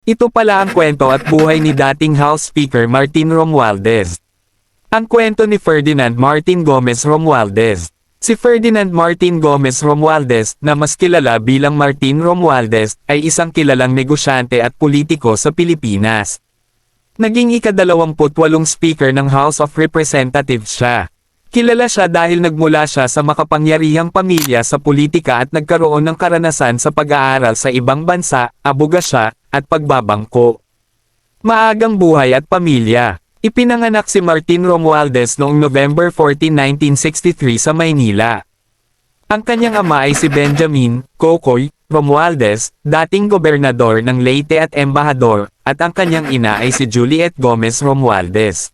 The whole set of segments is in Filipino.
Ito pala ang kwento at buhay ni dating House Speaker Martin Romualdez. Ang kwento ni Ferdinand Martin Gomez Romualdez. Si Ferdinand Martin Gomez Romualdez, na mas kilala bilang Martin Romualdez, ay isang kilalang negosyante at politiko sa Pilipinas. Naging ika-28 Speaker ng House of Representatives siya. Kilala siya dahil nagmula siya sa makapangyarihang pamilya sa politika at nagkaroon ng karanasan sa pag-aaral sa ibang bansa, abogasya, at pagbabangko. Maagang buhay at pamilya. Ipinanganak si Martin Romualdez noong November 14, 1963 sa Maynila. Ang kanyang ama ay si Benjamin Kokoy Romualdez, dating gobernador ng Leyte at embahador, at ang kanyang ina ay si Juliet Gomez Romualdez.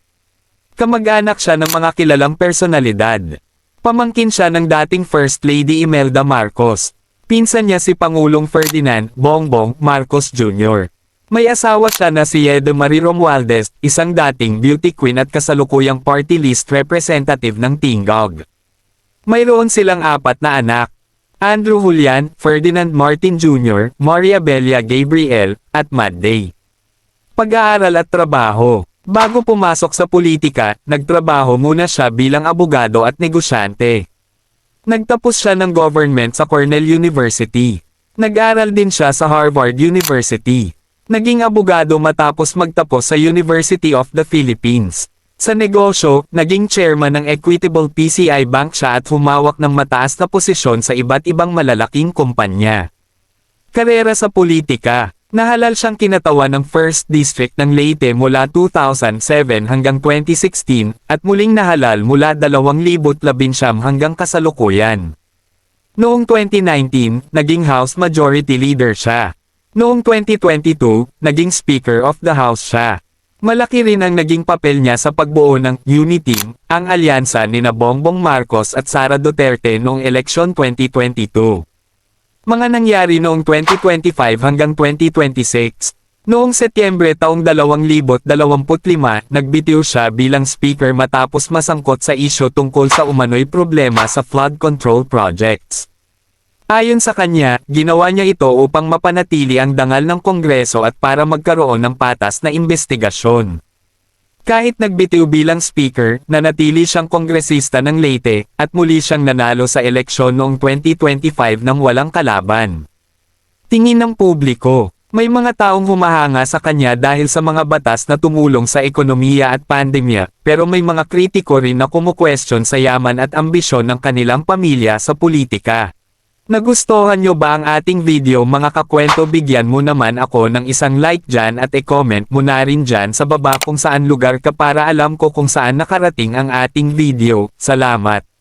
Kamag-anak siya ng mga kilalang personalidad. Pamangkin siya ng dating First Lady Imelda Marcos. Pinsan niya si Pangulong Ferdinand Bongbong Marcos Jr. May asawa siya na si Yeda Marie Romualdez, isang dating beauty queen at kasalukuyang party list representative ng Tingog. Mayroon silang 4 na anak. Andrew Julian, Ferdinand Martin Jr., Maria Belia Gabriel, at Mad Day. Pag-aaral at trabaho. Bago pumasok sa politika, nagtrabaho muna siya bilang abogado at negosyante. Nagtapos siya ng government sa Cornell University. Nag-aral din siya sa Harvard University. Naging abogado matapos magtapos sa University of the Philippines. Sa negosyo, naging chairman ng Equitable PCI Bank siya at humawak ng mataas na posisyon sa iba't ibang malalaking kumpanya. Karera sa politika. Nahalal siyang kinatawan ng 1st District ng Leyte mula 2007 hanggang 2016, at muling nahalal mula 2019 hanggang kasalukuyan. Noong 2019, naging House Majority Leader siya. Noong 2022, naging Speaker of the House siya. Malaki rin ang naging papel niya sa pagbuo ng Uniteam, ang alyansa nina Bongbong Marcos at Sara Duterte noong eleksyon 2022. Mga nangyari noong 2025 hanggang 2026. Noong Setyembre taong 2025, nagbitiw siya bilang speaker matapos masangkot sa isyu tungkol sa umano'y problema sa flood control projects. Ayon sa kanya, ginawa niya ito upang mapanatili ang dangal ng Kongreso at para magkaroon ng patas na investigasyon. Kahit nagbitiw bilang speaker, nanatili siyang kongresista ng Leyte, at muli siyang nanalo sa eleksyon noong 2025 nang walang kalaban. Tingin ng publiko, may mga taong humahanga sa kanya dahil sa mga batas na tumulong sa ekonomiya at pandemya, pero may mga kritiko rin na kumukwestiyon sa yaman at ambisyon ng kanilang pamilya sa politika. Nagustuhan nyo ba ang ating video mga kakwento? Bigyan mo naman ako ng isang like dyan at e-comment mo na rin dyan sa baba kung saan lugar ka para alam ko kung saan nakarating ang ating video. Salamat!